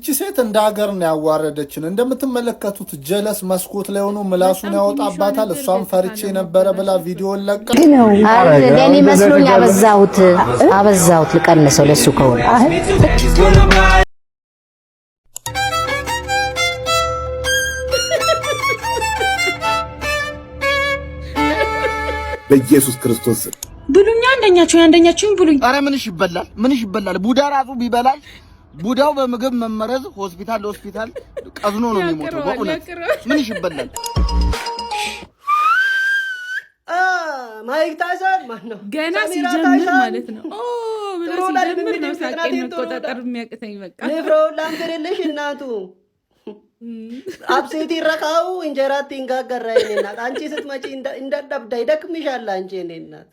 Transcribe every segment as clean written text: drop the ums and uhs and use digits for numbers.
ይቺ ሴት እንደ ሀገር ነው ያዋረደችን። እንደምትመለከቱት ጀለስ መስኮት ላይ ሆኖ ምላሱን ያወጣባታል። እሷም ፈርቼ ነበረ ብላ ቪዲዮን ለቀ ለኔ መስሎኝ አበዛሁት ልቀንሰው ለሱ ከሆነ በኢየሱስ ክርስቶስ ብሉኛ አንደኛችሁን ብሉኝ። አረ ምንሽ ይበላል ቡዳ ራሱ ቢበላል ቡዳው በምግብ መመረዝ ሆስፒታል ለሆስፒታል ቀዝኖ ነው የሚሞተው። በእውነት ምንሽ ይበላል? ማይክ ታይሰን ማን ነው? ገና ሲጀምር ማለት ነው ብሎ ሲጀምር ነው ሳቄን መቆጣጠር የሚያቅተኝ። በቃ ንፍሮ ላምከረልሽ እናቱ አብሴቲ ረካው እንጀራት ይንጋገራይ እናት አንቺ ስትመጪ እንደደብዳ ይደክምሻል አንቺ እኔ እናት።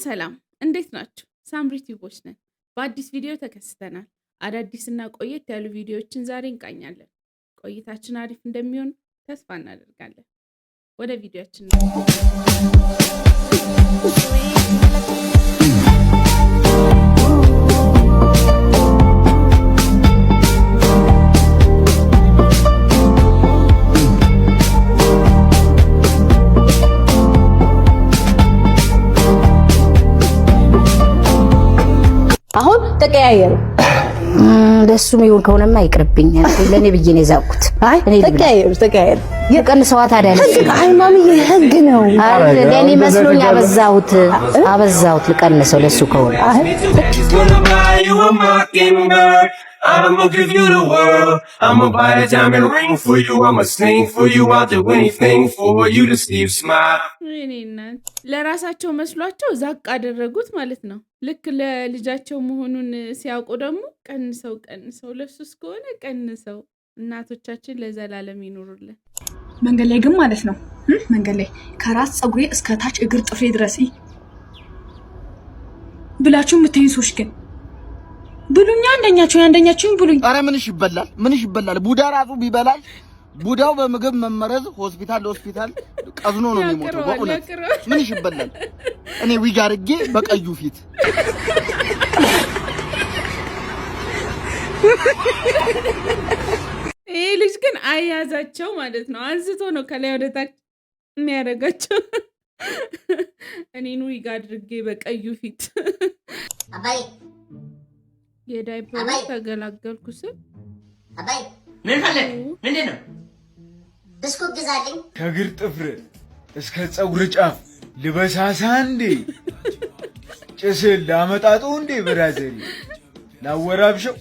ሰላም እንዴት ናችሁ? ሳምሪ ቲዩቦች ነን። በአዲስ ቪዲዮ ተከስተናል። አዳዲስና ቆየት ያሉ ቪዲዮዎችን ዛሬ እንቃኛለን። ቆይታችን አሪፍ እንደሚሆን ተስፋ እናደርጋለን። ወደ ቪዲዮአችን አሁን ተቀያየሩ። ለሱም ይሁን ከሆነማ ይቅርብኝ። ለኔ ብዬ ነው የዛቁት። አይ ተቀያየሩ የቀንሰዋት አይደል? አይ ማሚዬ ህግ ነው። አይ ለኔ መስሎኝ አበዛሁት ልቀንሰው ለሱ ከሆነ I'ma give you the world. I'ma buy a diamond ring for you. I'ma sing for you. I'll do anything for you to see you smile. ለራሳቸው መስሏቸው ዛቅ አደረጉት ማለት ነው። ልክ ለልጃቸው መሆኑን ሲያውቁ ደግሞ ቀንሰው ለሱስ ከሆነ ቀንሰው። እናቶቻችን ለዘላለም ይኖሩልን። መንገድ ላይ ግን ማለት ነው መንገድ ላይ ከራስ ፀጉሬ እስከ ታች እግር ጥፍሬ ድረስ ብላችሁ የምትይኝ ሰዎች ግን ብሉኛ አንደኛችሁን ብሉኝ። አረ ምንሽ ይበላል ቡዳ ራሱ ቢበላል ቡዳው በምግብ መመረዝ ሆስፒታል ለሆስፒታል ቀዝኖ ነው የሚሞተው። በእውነት ምንሽ ይበላል? እኔ ዊግ አድርጌ በቀዩ ፊት ይሄ ልጅ ግን አያዛቸው ማለት ነው። አንስቶ ነው ከላይ ወደ ታች የሚያደርጋቸው። እኔን ዊግ አድርጌ በቀዩ ፊት አባይ የዳይፐር ተገላገልኩ ስል አባይ ምን ፈለግ ምንድን ነው? ብስኩት ግዛልኝ። ከእግር ጥፍር እስከ ፀጉር ጫፍ ልበሳሳ እንዴ? ጭስል ላመጣጡ እንዴ? ብራዘሪ ላወራብሸው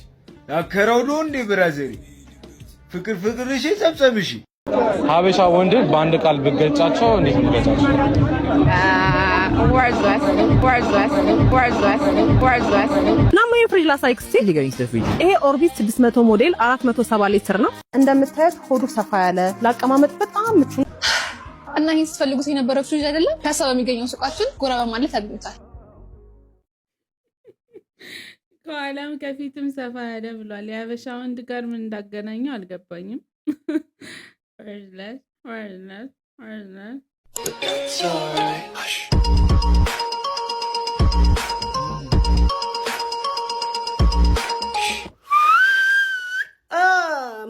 ላከረውዶ እንዴ? ብራዘሪ ፍቅር እሺ ሰብሰብሽ ሀበሻ ወንድ በአንድ ቃል ብገጫቸው እንዴት ብገጫቸው? ፍሪጅ ላሳይክስ ይሄ ኦርቢት 600 ሞዴል 470 ሊትር ነው። እንደምታዩት ሆዱ ሰፋ ያለ ለአቀማመጥ በጣም ምቹ እና ይሄን ስትፈልጉት የነበረው ፍሪጅ አይደለም ከሳ በሚገኘው ሱቃችን ጎራ በማለት ያገኙታል። ከኋላም ከፊትም ሰፋ ያለ ብሏል። የሀበሻ ወንድ ጋር ምን እንዳገናኘው አልገባኝም።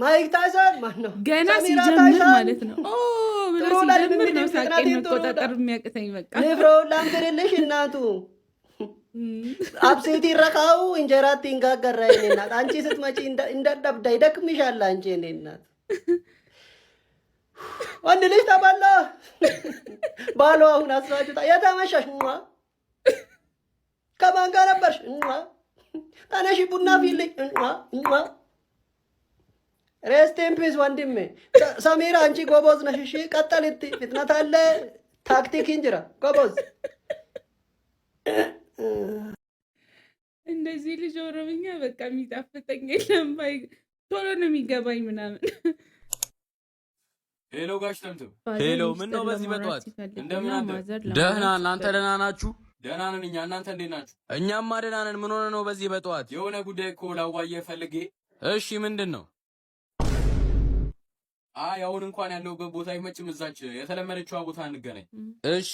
ማይክ ታይሰን ማን ነው? ገና ሲጀምር ማለት ነው ብሎ ሲጀምር ነው ሳቄን መቆጣጠር የሚያቅተኝ። በቃ ንፍሮ ላምከረልሽ እናቱ አብሴቲ ረካው እንጀራት ይንጋገራይ እናት አንቺ ስትመጪ እንደደብዳ ይደክምሻል አንቺ እኔ እናት። ወንድ ልጅ ተባላ ባሏ አሁን አስራጭታ የተመሸሽ ከማን ጋር ነበርሽ? ተነሺ ቡና ፊልኝ ሬስት ኢን ፒስ ወንድሜ። ሰሚራ አንቺ ጎበዝ ነሽ። እሺ ቀጥል። ፍጥነት አለ ታክቲክ እንጀራ ጎበዝ። እንደዚህ ልጅ ኦሮምኛ በቃ የሚጣፍጠኝ የለም። ቶሎ ነው የሚገባኝ ምናምን። ሄሎ ጋሽ ተምቱ። ሄሎ ምን ነው በዚህ በጠዋት እንደምን አደረ? ደህና እናንተ ደህና ናችሁ? ደህና ነን እኛ። እናንተ እንዴት ናችሁ? እኛማ ደህና ነን። ምን ሆነ ነው በዚህ በጠዋት? የሆነ ጉዳይ እኮ ላዋየ ፈልጌ። እሺ ምንድን ነው? አይ አሁን እንኳን ያለውበት ቦታ አይመችም። እዛች የተለመደችዋ ቦታ እንገናኝ። እሺ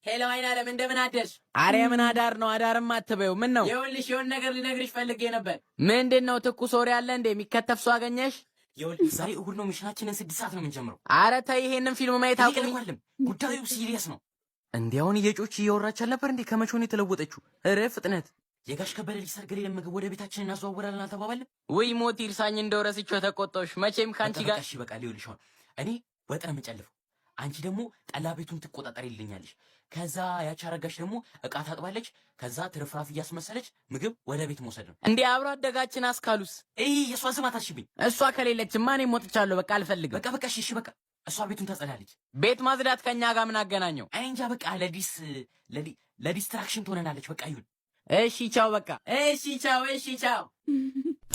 ሄሎ አይናለም እንደምን አደርሽ? አሬ ምን አዳር ነው? አዳርም አትበይው። ምን ነው? ይኸውልሽ የሆነ ነገር ልነግርሽ ፈልጌ ነበር። ምንድነው? ትኩስ ወሬ አለ እንዴ? የሚከተፍ ሰው አገኘሽ? ይኸውልሽ ዛሬ እሁድ ነው። ሚሽናችንን 6 ሰዓት ነው የምንጀምረው። አረ ተይ ይሄንን ፊልም ማየት አቁም። ጉዳዩ ሲሪየስ ነው። እንዲያውን እየጮች እያወራች አልነበር እንዴ? ከመቼ ነው የተለወጠችው? እረ ፍጥነት። የጋሽ ከበደ ልጅ ሰርግ ላይ ለምግብ ወደ ቤታችን እናዘዋወራለን አልተባባልን? ወይ ሞት ይርሳኝ እንደው ረስቼው ተቆጣሁሽ። መቼም ካንቺ ጋር እሺ በቃ ሊውልሽ አሁን እኔ ወጥ ነው የምጨልፈው፣ አንቺ ደግሞ ጠላ ቤቱን ትቆጣጠሪልኛለሽ። ከዛ ያቺ አረጋሽ ደግሞ እቃ ታጥባለች። ከዛ ትርፍራፍ እያስመሰለች ምግብ ወደ ቤት መውሰድ ነው። እንዴ አብሮ አደጋችን አስካሉስ የእሷን ስም አታስሽብኝ። እሷ ከሌለችማ እኔም ሞትቻለሁ። በቃ አልፈልግም። በቃ እሺ በቃ እሷ ቤቱን ታጸዳለች። ቤት ማጽዳት ከኛ ጋር ምን አገናኘው? አይ እንጃ በቃ ለዲስትራክሽን ትሆነናለች። በቃ ይሁን። እሺ ቻው። በቃ እሺ ቻው። እሺ ቻው።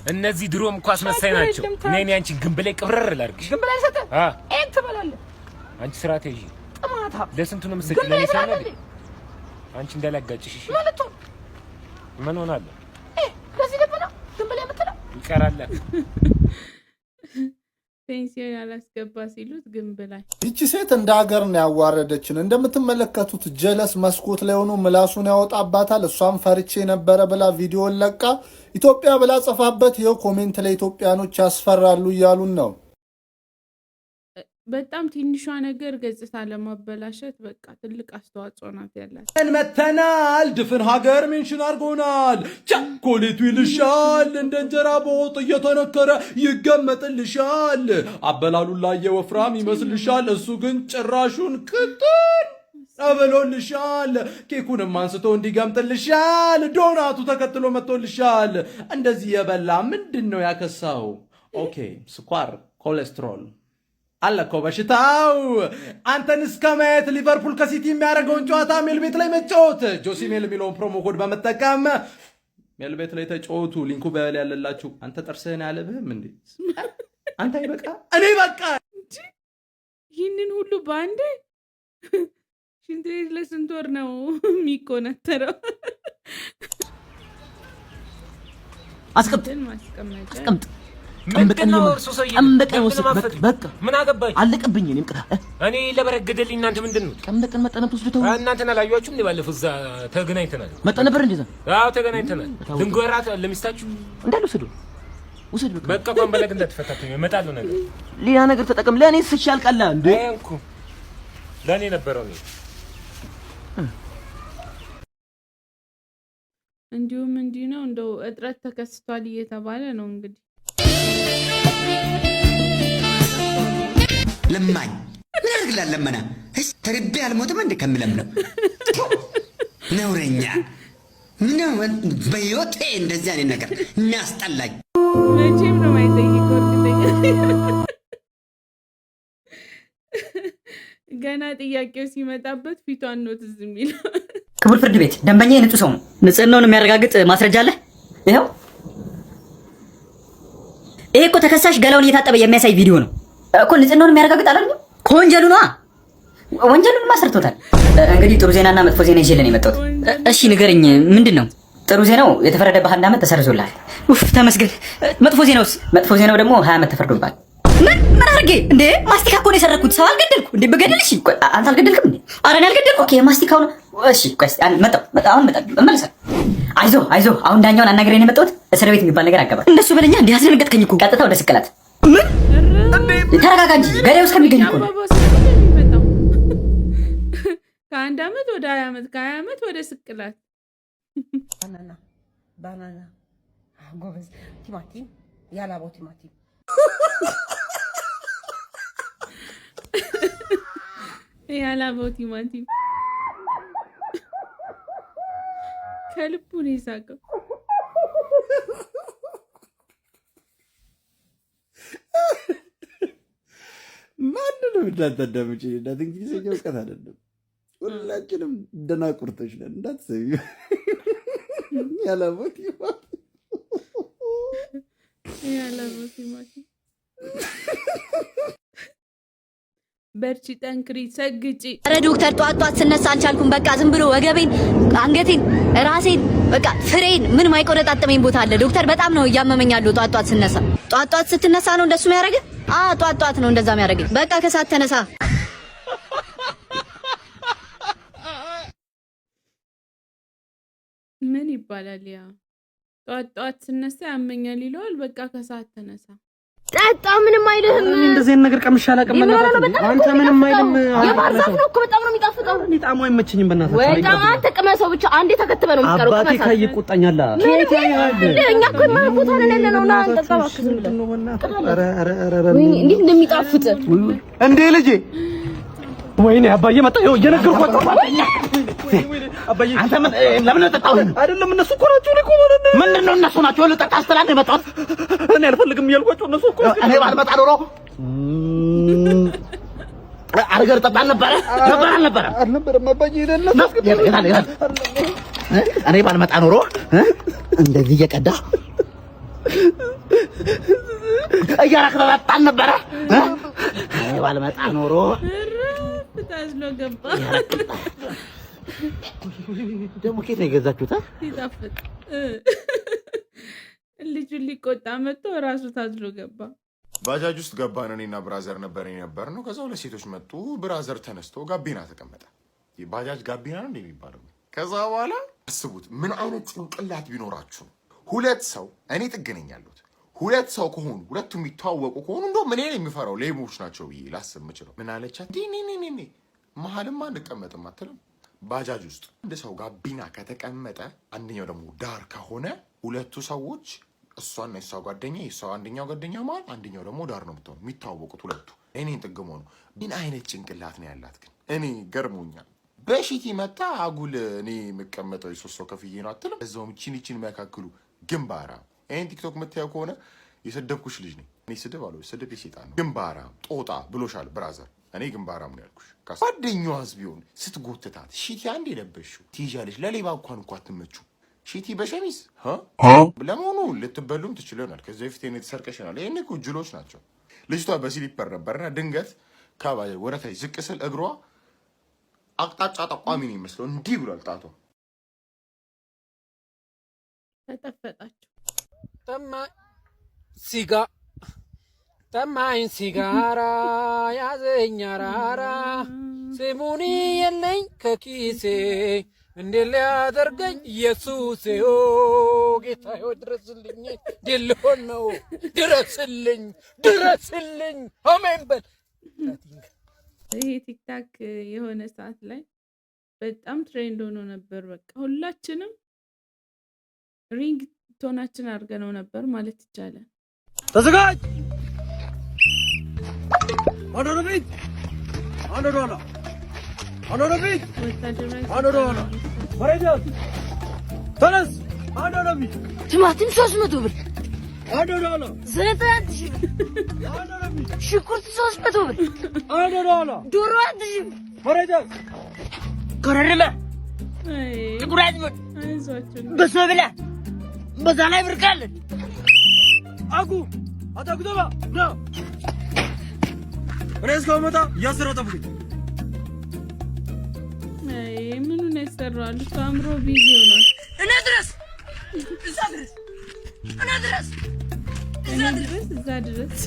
እነዚህ ድሮም እኮ አስመሳይ ናቸው። እኔ አንቺን ግንብ ላይ ቅብረር ላድርግሽ። ግንብ ላይ ሰጠ ኤት ትበላለህ አንቺ ስርዓት ይዤ ጥማታ ለስንቱ ነው መስጠት ለሚሳነ አንቺ እንዳላጋጭሽ። እሺ ምን ሆናለሁ? ለዚህ ደብና ግንብ ላይ የምትለው ይቀራል። ፔንሲዮን ያላስገባ ሲሉት ግንብ ላይ ይቺ ሴት እንደ ሀገር ነው ያዋረደችን። እንደምትመለከቱት ጀለስ መስኮት ላይ ሆኖ ምላሱን ያወጣባታል። እሷም ፈርቼ ነበረ ብላ ቪዲዮን ለቃ ኢትዮጵያ ብላ ጽፋበት ይኸው ኮሜንት ላይ ኢትዮጵያኖች ያስፈራሉ እያሉን ነው። በጣም ትንሿ ነገር ገጽታ ለማበላሸት በቃ ትልቅ አስተዋጽኦ ናት ያላት። እንመተናል ድፍን ሀገር ሜንሽን አድርጎናል። ቸኮሌቱ ይልሻል እንደ እንጀራ በወጥ እየተነከረ ይገመጥልሻል። አበላሉን ላይ የወፍራም ይመስልሻል፣ እሱ ግን ጭራሹን ቅጥን አበሎልሻል። ኬኩንም አንስቶ እንዲገምጥልሻል። ዶናቱ ተከትሎ መጥቶልሻል። እንደዚህ የበላ ምንድን ነው ያከሳው? ኦኬ ስኳር፣ ኮሌስትሮል አለኮ በሽታው። አንተን እስከ ማየት ሊቨርፑል ከሲቲ የሚያደርገውን ጨዋታ ሜልቤት ላይ መጫወት ጆሲ ሜል የሚለውን ፕሮሞ ኮድ በመጠቀም ሜልቤት ላይ ተጫወቱ። ሊንኩ በል ያለላችሁ። አንተ ጥርስህን ያለብህም እንዴ? አንተ ይበቃ እኔ በቃ ይህንን ሁሉ በአንዴ ሽንት ቤት ለስንት ወር ነው የሚቆነተረው? አስቀምጥ ምንድን ነው እርሱ ሰውዬ? በቃ ምን አገባኝ? አለቀብኝ። እኔም ቅጣ እኔ ለበረገደልኝ እናንተ ምንድን ነው? ቀን በቀን መጣ ነበር ወስደው እናንተን አላዩአችሁም እንዴ? ባለፈው እዛ ተገናኝተናል። መጣ ነበር እንዴ? አዎ ተገናኝተናል። ድንጎራት ለሚስታችሁ እንዳለ ውሰድ በቃ ቆም በለግ እንዳትፈታተኝ እመጣለሁ። ነገር ሌላ ነገር ተጠቀም። ለእኔ ስሻል ቀላ እንዴ? እንኩ ለእኔ ነበረው ነው። እንዲሁም እንዲህ ነው እንደው እጥረት ተከስቷል እየተባለ ነው እንግዲህ ለማኝ ምን አድርግላል? ለመና ተርቤ አልሞትም እንደ ከምለምነው ነውረኛ ምነው በህይወቴ እንደዚህ አይነት ነገር የሚያስጠላኝ መቼም ነው የማይጠይቀው። እርግጠኛ ገና ጥያቄው ሲመጣበት ፊቷን ነው ትዝ የሚለው። ክቡር ፍርድ ቤት ደንበኛ ንጹህ ሰው ነው። ንጽህናውን የሚያረጋግጥ ማስረጃ አለ? ይኸው። ይሄ እኮ ተከሳሽ ገላውን እየታጠበ የሚያሳይ ቪዲዮ ነው እኮ። ንጽህናውን የሚያረጋግጥ አላልኩም? ከወንጀሉ ነዋ። ወንጀሉን ማሰርቶታል። እንግዲህ ጥሩ ዜናና መጥፎ ዜና ይዤልን የመጣሁት። እሺ ንገረኝ፣ ምንድን ነው? ጥሩ ዜናው የተፈረደብህ 1 ዓመት ተሰርዞልሃል። ኡፍ ተመስገን። መጥፎ ዜናውስ? መጥፎ ዜናው ደግሞ 20 ዓመት ተፈርዶብሃል። ምን አድርጌ እንዴ? ማስቲካ እኮ ነው የሰረኩት። ሰው አልገደልኩ እንዴ? በገደል እሺ፣ አንተ አልገደልክም እንዴ? ኧረ እኔ አልገደልኩ። ኦኬ ማስቲካው ነው። እሺ ቆይ መጣሁ። አሁን እመለሳለሁ። አይዞህ አሁን ዳኛውን አናግሬ ነው የመጣሁት። እስር ቤት የሚባል ነገር አገባ። እንደሱ በለኛ እንዴ? አስደነገጥከኝ እኮ። ቀጥታ ወደ ስቅላት። ምን? ተረጋጋ እንጂ ገዳዩ እስከሚገኝ እኮ ነው። ከ1 ዓመት ወደ 20 ዓመት፣ ከ20 ዓመት ወደ ስቅላት። ባናና ጎበዝ። ቲማቲም ያላቦ ቲማቲም ያላቦ ቲማቲም ከልቡ ነው የሳቀው። ማንንም እንዳታዳምጪ። እናት እንግሊዝኛ እውቀት አይደለም። ሁላችንም ደናቁርቶች ነን። እንዳትሰሚ። ያላቦ ቲማቲም በርቺ፣ ጠንክሪ፣ ሰግጪ። ኧረ ዶክተር ጧት ስነሳ አልቻልኩም። በቃ ዝም ብሎ ወገቤን፣ አንገቴን፣ ራሴን በቃ ፍሬን ምንም አይቆነጣጠመኝ ቦታ አለ ዶክተር። በጣም ነው እያመመኝ ያለው ጧት ስነሳ። ጧት ስትነሳ ነው እንደሱ የሚያደርግህ? አዎ ጧት ነው እንደዛ የሚያደርግህ። በቃ ከሰዓት ተነሳ። ይባላል። ያ ጠዋት ስነሳ ያመኛል ይለዋል። በቃ ከሰዓት ተነሳ ጠጣ ምንም አይልህም። እንደዚህ ነገር ቀምሻ አላቀም አንተ ምንም አይልም። የባህር ዛፍ ነው እኮ በጣም ነው የሚጣፍጠው። እኔ ጣሙ አይመችኝም። በእናትህ በጣም አንተ ቅመሰው ብቻ አንዴ ተከትበ ነው የሚቀረው። አባቴ ከይቆጣኛል። ከየት ያያል? እኛ እኮ ቦታ ነን ያለነው ና አንጠጣ እባክህ ዝም ብለህ። ወይኔ እንዴት እንደሚጣፍጥ እንዴ ልጄ። ወይኔ አባዬ መጣ። ይኸው እየነገርኩህ አባዬ አንተ ምን ለምን ተጣጣው? አይደለም እነሱ እኮ ናቸው። እኔ እኮ ማለት ነው ምንድነው እነሱ ናቸው? ልጠጣ አስተላል ነው የመጣሁት። እኔ አልፈልግም እያልኳቸው እነሱ እኮ እኔ ባልመጣ ኖሮ አርገር ጠጣ ነበር አልነበረም አባዬ ይደለም እኔ ባልመጣ ኖሮ እንደዚህ እየቀዳ እያራክራጣን ነበር። እኔ ባልመጣ ኖሮ ታዝሎ ገባ። ደግሞ ከየት ነው የገዛችሁት? ይጣፍጥ ልጁ ሊቆጣ መጥቶ ራሱ ታዝሎ ገባ። ባጃጅ ውስጥ ገባን። እኔና ብራዘር ነበር ነው። ከዛ ሁለት ሴቶች መጡ። ብራዘር ተነስቶ ጋቢና ተቀመጠ። ባጃጅ ጋቢና ነው እንደሚባለው። ከዛ በኋላ አስቡት ምን አይነት ጭንቅላት ቢኖራችሁ ነው ሁለት ሰው እኔ ጥገነኛ ያሉት ሁለት ሰው ከሆኑ ሁለቱ የሚተዋወቁ ከሆኑ እንደው ምን ነው የሚፈራው ሌቦች ናቸው ብዬ ላስብ የምችለው። ምን አለቻት? ዲኒኒኒ መሀልማ አንቀመጥም አትልም። ባጃጅ ውስጥ አንድ ሰው ጋቢና ከተቀመጠ አንደኛው ደግሞ ዳር ከሆነ ሁለቱ ሰዎች እሷና የሷ ጓደኛ የሷ አንደኛው ጓደኛ ማለት አንደኛው ደግሞ ዳር ነው የምትሆነው የሚተዋወቁት ሁለቱ። እኔን ጥግሞ ነው። ምን አይነት ጭንቅላት ነው ያላት ግን እኔ ገርሞኛል። በሺቲ መጣ አጉል እኔ የምቀመጠው የሶስት ሰው ከፍዬ ነው አትልም። እዛውም ቺኒቺን የሚያካክሉ ግንባራ ይሄን ቲክቶክ የምታየው ከሆነ የሰደብኩሽ ልጅ ነኝ እኔ። ስድብ አለው ስድብ የሴጣን ነው። ግንባራ ጦጣ ብሎሻል ብራዘር። እኔ ግንባራም ነው ያልኩሽ። ጓደኛዋስ ቢሆን ስትጎትታት ሺቲ አንድ የለበሽው ትይዣለሽ። ለሌባ እንኳን አትመቹ። ሺቲ በሸሚዝ ለመሆኑ ልትበሉም ትችል ይሆናል። ከዚህ በፊት እኔ ተሰርቀሽናል። ይሄን እኮ ጅሎች ናቸው። ልጅቷ በስሊፐር ነበርና ድንገት ከባጃጅ ወረታይ ዝቅ ስል እግሯ አቅጣጫ ጠቋሚ ነው የሚመስለው። እንዲህ ብሏል ጣቷ። ተጠፈጣችሁ ጠማኝ ሲጋራ ያዘኝ አራራ ስሙኒ የለኝ ከኪሴ እንዴት ሊያደርገኝ ኢየሱሴ ኦ ጌታዬ ድረስልኝ። ድልሆን ነው ድረስልኝ አሜን በል። ይሄ ቲክታክ የሆነ ሰዓት ላይ በጣም ትሬንድ ሆኖ ነበር። በቃ ሁላችንም ሪንግ ቶናችን አድርገነው ነበር ማለት ይቻላል። ተዘጋጅ። ወደፊት ወደኋላ ወደፊት ወደኋላ ወረጃት ተነስ። ወደፊት ቲማቲም 300 ብር ወደኋላ 9000 ብር ሽንኩርት 300 ብር ወደኋላ ዶሮ 1000 ብር ወረጃት ኮረሪማ ጥቁር አዝሙድ በሶ ብላ በዛ ላይ ብር ካለ አጉ አታጉተባ ነው ሬስ ከመጣ ያስረው ጠብቁኝ። ምኑ ነው ያሰራል? ሳምሮ ቢዚ ሆኗል። እኔ ድረስ እዛ ድረስ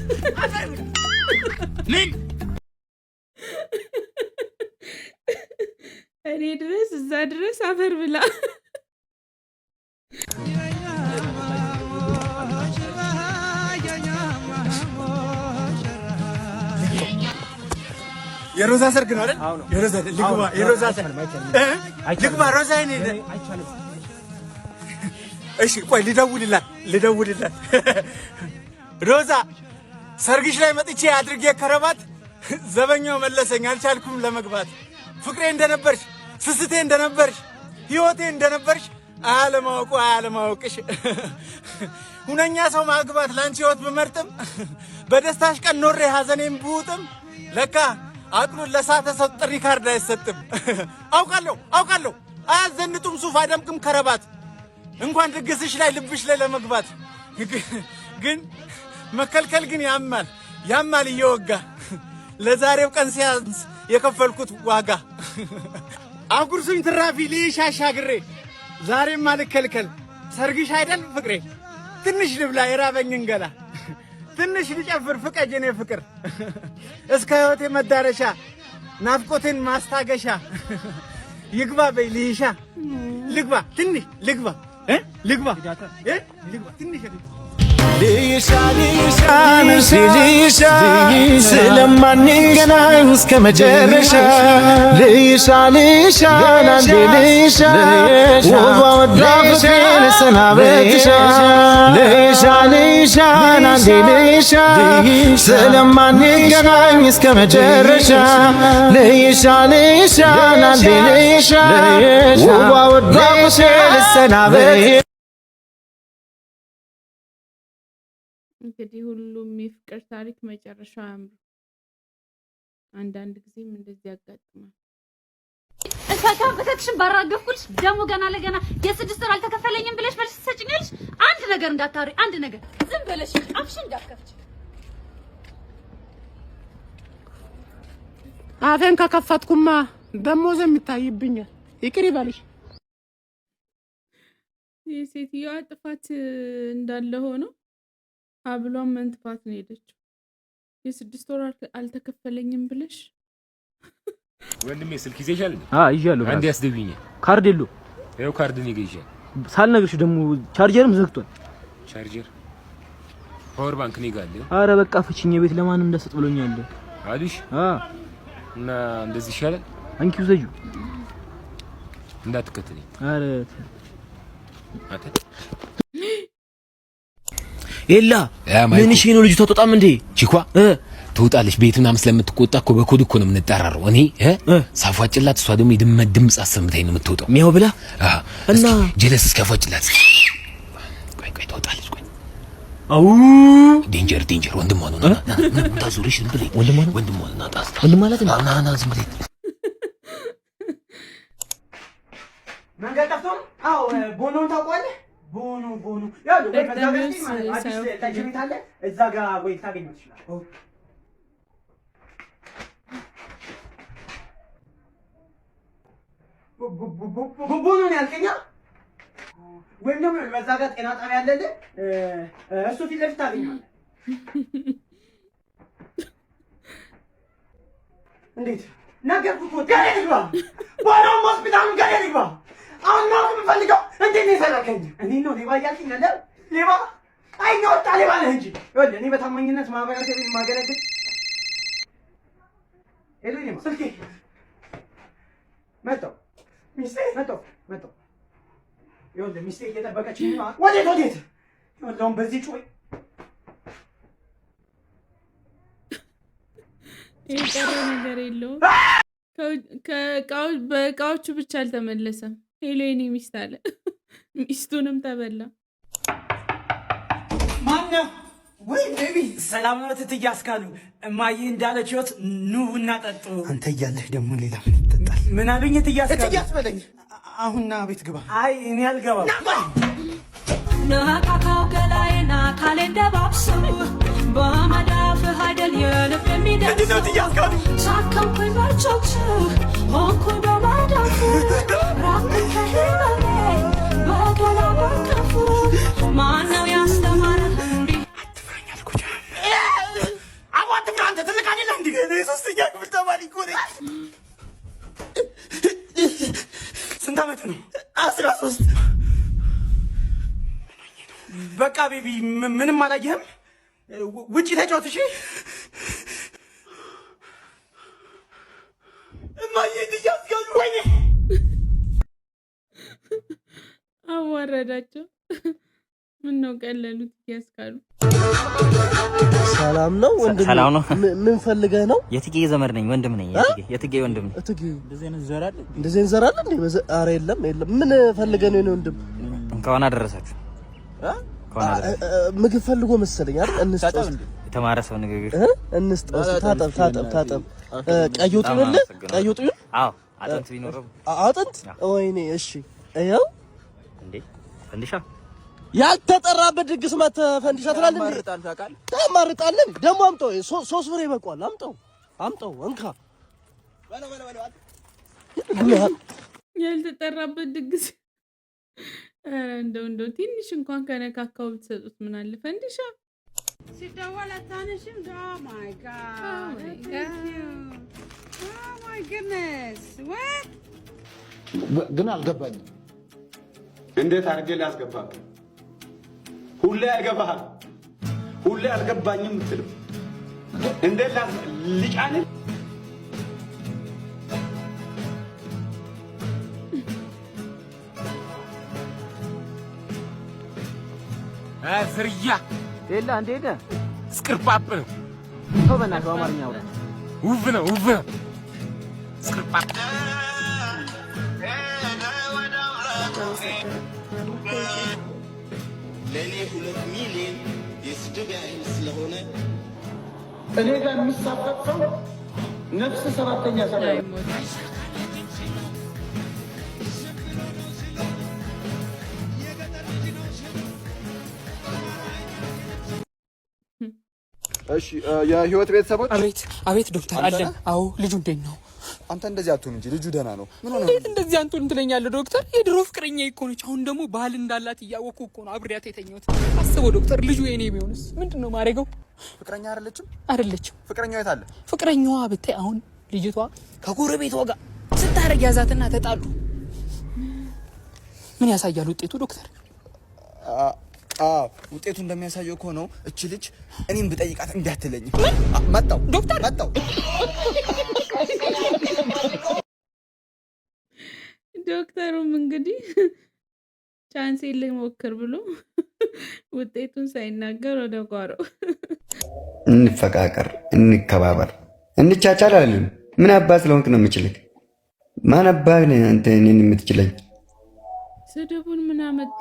ምን እኔ ድረስ እዛ ድረስ አፈር ብላ የሮዛ ሰርግ ነው አይደል? የሮዛ የሮዛ ሰርግ ልግባ ሮዛ እኔ አይቻልም። እሺ ቆይ ልደውልላት ሮዛ ሰርግሽ ላይ መጥቼ አድርጌ ከረባት ዘበኛው መለሰኝ። አልቻልኩም ለመግባት። ፍቅሬ እንደነበርሽ ስስቴ እንደነበርሽ ህይወቴ እንደነበርሽ አለማወቅሽ ሁነኛ ሰው ማግባት ላንቺ ህይወት ብመርጥም በደስታሽ ቀን ኖሬ ሀዘኔን ብውጥም ለካ አቅሉን ለሳተ ሰው ጥሪ ካርድ አይሰጥም። አውቃለሁ አያዘንጡም ሱፍ አይደምቅም ከረባት እንኳን ድግስሽ ላይ ልብሽ ላይ ለመግባት ግን መከልከል ግን ያማል እየወጋ ለዛሬው ቀን ሲያንስ የከፈልኩት ዋጋ አጉርሱኝ ትራፊ ልሻሻግሬ ዛሬም አልከልከል ሰርግሽ አይደል ፍቅሬ ትንሽ ልብላ የራበኝን ገላ ትንሽ ልጨፍር ፍቀጅ የኔ ፍቅር እስከ ህይወቴ መዳረሻ ናፍቆቴን ማስታገሻ ይግባ በይ ልይሻ ልግባ ትንሽ ልግባ ልግባ ትንሽ ስለማንገናኝ እስከ መጨረሻ ልሻን አንዴ ልሻ ውቧ ወዳ ፍቅሬን ሰናበትሻ ልሻን አንዴ ልሻ ስለማንገናኝ እስከ መጨረሻ ልሻን አንዴ ልሻ ውቧ ወዳ ፍቅሬን ሰናበትሻ እንግዲህ ሁሉም የፍቅር ታሪክ መጨረሻው አያምርም። አንዳንድ ጊዜም እንደዚህ ያጋጥማል። ከታበተክሽን ባራገፍኩልሽ ደሞ ገና ለገና የ6 ወር አልተከፈለኝም ብለሽ መልስ ትሰጪኛለሽ። አንድ ነገር እንዳታወሪ፣ አንድ ነገር ዝም ብለሽ አፍሽን እንዳትከፍቺ። አፌን ከከፈትኩማ ደሞ ዘም ይታይብኛል። ይቅር ይበልሽ። የሴትዮዋ ጥፋት እንዳለ ሆኖ አብሏን መንጥፋት ነው ሄደችው። የ6 ወር አልተከፈለኝም ብለሽ ወንድሜ ስልክ ይዘሻል? ይዣለሁ። አንዴ ያስደብኝ። ካርድ የለው። ይኸው ካርድ ነው ይገይሻል። ሳልነግርሽ ደግሞ ቻርጀርም ዘግቷል። ቻርጀር ፓወር ባንክ ነው ይጋል። አረ በቃ ፍቺኝ፣ ቤት ለማንም እንዳሰጥ ብሎኛል አሉሽ? እና እንደዚህ ይሻላል። አንቺው ዘጁ እንዳትከተለኝ። አረ አተ ኤላ ምን እሺ ነው ልጅቷ ተጣም እንዴ? ቺኳ ትወጣለች። ቤት ምናምን ስለምትቆጣ እኮ በኮድ እኮ ነው የምንጠራረው። እኔ ሳፏጭላት እሷ ደግሞ የድመት ድምጽ አሰምታኝ ነው የምትወጣው። ሚያው ብላ እና ጀለስ እስከፏጭላት። ቆይ ትወጣለች። ቆይ አው ዴንጀር ወንድም ሆኖ ነው ታዙሪሽ ዝም ብለኝ። ወንድም ሆኖ ነው ታስ ወንድም ማለት ነው። ና ዝም ብለኝ። መንገድ ጠፍቶ ነው? አዎ ቦኖን ታውቀዋለህ? ቦኖ ያው በዛ ጋር አዲስ ታጅሪት አለ እዛ ጋር ወይ ታገኘው ይችላል። ቦኖ ነው ያልከኛ? ወይም ደግሞ በዛ ጋር ጤና ጣቢያ አለ እሱ ፊት ለፊት ታገኛለህ። እንዴት ነገርኩህ እኮ ገሬ ልግባ። ቦኖ ሆስፒታል ገሬ ልግባ። አሁን ነው የምፈልገው። እንዴት ነው የሰራከኝ? እኔ ነው ሌባ እያልከኝ አለ? ሌባ አይኛ ወጣ ሌባ ነህ እንጂ። ይኸውልህ እኔ በታማኝነት ማህበረሰብን ማገለግል ሄዶኝ ነው። ስልኬ መጣሁ። ሚስቴ መጣሁ። ይኸውልህ ሚስቴ እየጠበቀችኝ ነው። ወዴት? ይኸውልህ አሁን በዚህ ጩኸ የቀረ ነገር የለውም። በእቃዎቹ ብቻ አልተመለሰም። ሄሎ የኔ ሚስት አለ። ሚስቱንም ተበላ። ማነው? ወይ ቤቢ ሰላም ነው እትዬ አስካሉ። እማዬ እንዳለችዎት ኑ ቡና ጠጡ። አንተ እያለህ ደግሞ ሌላ ምን ይጠጣል? ምን አሉኝ? እትዬ አስካሉ እትዬ አስበለኝ። አሁን ና ቤት ግባ። አይ እኔ አልገባም። ነካካው ገላዬና ካሌንደ ባብሱ በመዳፍህ አይደል የልብ የሚደርስ ሳከምኩኝ ባልቾች ሆንኩ በማዳፍ ራቅን ከህመሜ በገላ በከፉ ማነው ያስተማረህ እንዲህ አትፍራኝ አልኩህ። አዎ አትፍራ። አንተ ትልቅ አይደለህ እንዴ? እኔ 3ኛ ክፍል ተማሪ እኮ ነኝ። ስንት ዓመት ነው? 13 በቃ ቤቢ ምንም አላየህም? ውጪ ተጫወት እሺ። እማዬ ትያስጋሉ። ወይኔ አዋረዳቸው። ምን ነው ቀለሉት? ትያስጋሉ። ሰላም ነው ወንድም? ሰላም ነው። ምን ፈልገህ ነው? የትጌ ዘመድ ነኝ። ወንድም ነኝ። የትጌ ወንድም ነኝ። እትጌ እንደዚህ አይነት ዘር አለ? እንደዚህ አይነት ዘር አለ እንዴ? ኧረ የለም። ምን ፈልገህ ነው የኔ ወንድም? እንኳን አደረሳችሁ። ምግብ ፈልጎ መሰለኝ አይደል? እንስጠው። የተማረ ሰው ንግግር እንስጠው። ታጠብ። ቀይ ወጥ ይበል። ቀይ ወጥ ይበል። አዎ አጥንት ቢኖረው አጥንት። ወይኔ እሺ። ይኸው እንዴ ፈንዲሻ ያልተጠራበት ድግስ መተህ ፈንዲሻ ትላለህ እንዴ? ታማርጣለህ ደግሞ። አምጣው። 3 ብር ይበቃዋል። አምጣው። እንካ ያልተጠራበት ድግስ። እንደው ትንሽ እንኳን ከነካካው ብትሰጡት ምን አለ? ፈንዲሻ ሲደወል አታነሽም? ኦ ማይ ጋድ ኦ ማይ ጉድነስ። ወት ግን አልገባኝም። እንዴት አድርጌ ላስገባህ? ሁሌ አይገባህ፣ ሁሌ አልገባኝም የምትለው እንዴት ልጫን? ዝርያ ሌላ እንዴት እስክርጳጵ ነው። ተው በእናትህ በአማርኛ አውራ። ውብ ነው ውብ ነው እስክርጳጵ። ለእኔ 2 ሚሊዮን የስድብ ያህል ስለሆነ እኔ ጋር የሚሳፈጥ ሰው ነፍስ 7ኛ ሰማይ እሺ የህይወት ቤተሰቦች አቤት ዶክተር አለን። አዎ ልጁ እንዴት ነው? አንተ እንደዚህ አትሁን እንጂ ልጁ ደህና ነው። ምን ሆነ? እንዴት እንደዚህ አንቱን ትለኛለህ ዶክተር? የድሮ ፍቅረኛ እኮ ነች። አሁን ደግሞ ባህል እንዳላት እያወኩ እኮ ነው አብሬያት የተኛሁት። አስበው ዶክተር፣ ልጁ የኔ ቢሆንስ ምንድነው ማድረገው? ፍቅረኛ አይደለችም? አይደለችም። ፍቅረኛዋ የት አለ? ፍቅረኛዋ ብታይ አሁን ልጅቷ ከጎረቤቷ ጋር ስታረግ ያዛትና ተጣሉ። ምን ያሳያል ውጤቱ ዶክተር? ውጤቱ እንደሚያሳየው እኮ ነው። እቺ ልጅ እኔም ብጠይቃት እንዳትለኝ። መጣው ዶክተር መጣው። ዶክተሩም እንግዲህ ቻንስ ልሞክር ብሎ ውጤቱን ሳይናገር ወደ ጓሮ። እንፈቃቀር፣ እንከባበር፣ እንቻቻል አለን። ምን አባ ስለሆንክ ነው የምችልህ? ማን አባ አንተ እኔን የምትችለኝ? ስድቡን ምን አመጣ?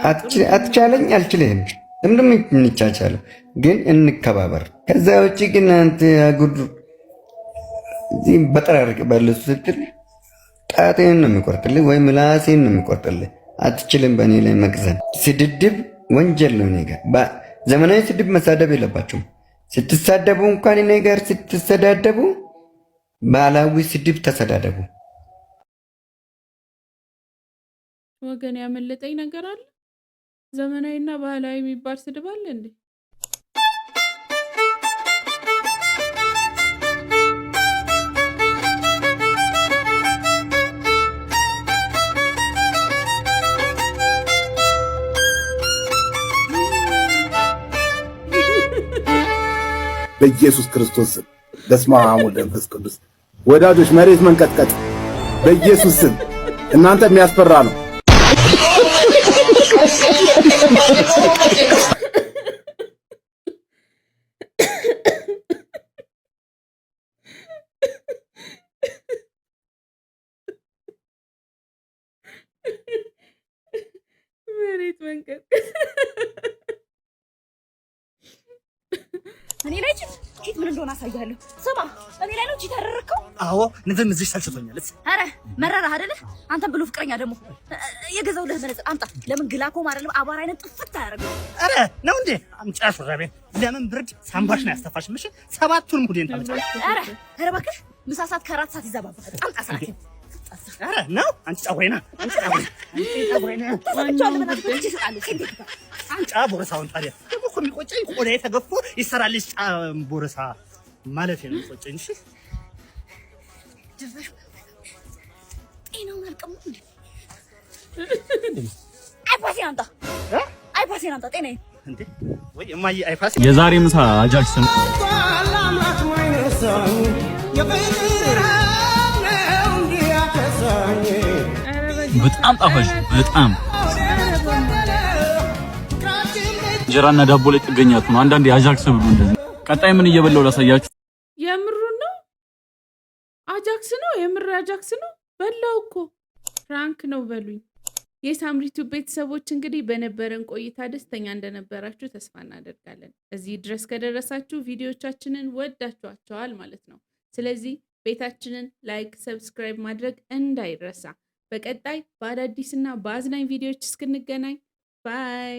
አትቻለኝ፣ አልችልህም። እንደም እንቻቻል ግን እንከባበር። ከዛ ውጪ ግን አንተ አጉድ እዚህ በጠራርቅ ባለሱ ስትል ጣቴን ነው የሚቆርጥልህ ወይ ምላሴን ነው የሚቆርጥልህ። አትችልም በእኔ ላይ መቅዘን። ስድድብ ወንጀል ነው። እኔ ጋር ዘመናዊ ስድብ መሳደብ የለባችሁም። ስትሳደቡ እንኳን እኔ ጋር ስትሰዳደቡ ባህላዊ ስድብ ተሰዳደቡ። ወገን ያመለጠኝ ነገር አለ? ዘመናዊና ባህላዊ የሚባል ስድብ አለ እንዴ? በኢየሱስ ክርስቶስ ስም በስመ አብ ወወልድ ወመንፈስ ቅዱስ። ወዳጆች መሬት መንቀጥቀጥ በኢየሱስ ስም። እናንተ የሚያስፈራ ነው። መሬት መንቀጥቀጥ እኔ ላይ ቺት ምን እንደሆነ አሳያለሁ። ስማ እኔ ላይ ነው ቺት ያደረከው? አዎ ንዝም እዚህ ሰልችቶኛል። አረ መረራህ አይደለ? አንተም ብሎ ፍቅረኛ ደግሞ የገዛውልህ መነጽር አምጣ። ለምን ግላኮም አይደለም አቧራ አይነት ጥፍት አያደርገው? አረ ነው እንዴ አምጫሽ ረቤ። ለምን ብርድ ሳምባሽ ነው ያስተፋሽ? ምሽ ሰባቱን ሙዴን ታምጫሽ። አረ እባክህ ምሳ ሰዓት ከ4 ሰዓት ይዛባባል። አምጣ ሰዓት። አረ ነው አንቺ ጸጉሬና አንቺ ጸጉሬና ተፈጫለ ምን አጥቶች ይስቃሉ። አንጫ ቦርሳውን ታዲያ ደግሞ እኮ የሚቆጨኝ ቆዳዬ ተገፎ ይሰራልሽ ቦርሳ ማለት ነው የሚቆጨኝ። እሺ ጤናውን አልቀሙ እንዴ? አይፓሴን አምጣ፣ አይፓሴን አምጣ። ጤናዬ እንዴ ወይ እማዬ አይፓሴ። የዛሬ ምሳ አጃክስ ነው። በጣም ጣፋጭ፣ በጣም እንጀራና ዳቦ ላይ ጥገኛት ነው። አንዳንዴ አጃክስ ብሉ እንደዚህ። ቀጣይ ምን እየበላው ላሳያችሁ። የምሩን ነው? አጃክስ ነው? የምር አጃክስ ነው? በላው እኮ ፍራንክ ነው በሉኝ። የሳምሪቱ ቤተሰቦች እንግዲህ በነበረን ቆይታ ደስተኛ እንደነበራችሁ ተስፋ እናደርጋለን። እዚህ ድረስ ከደረሳችሁ ቪዲዮቻችንን ወዳችኋቸዋል ማለት ነው። ስለዚህ ቤታችንን ላይክ፣ ሰብስክራይብ ማድረግ እንዳይረሳ። በቀጣይ በአዳዲስና በአዝናኝ ቪዲዮዎች እስክንገናኝ ባይ።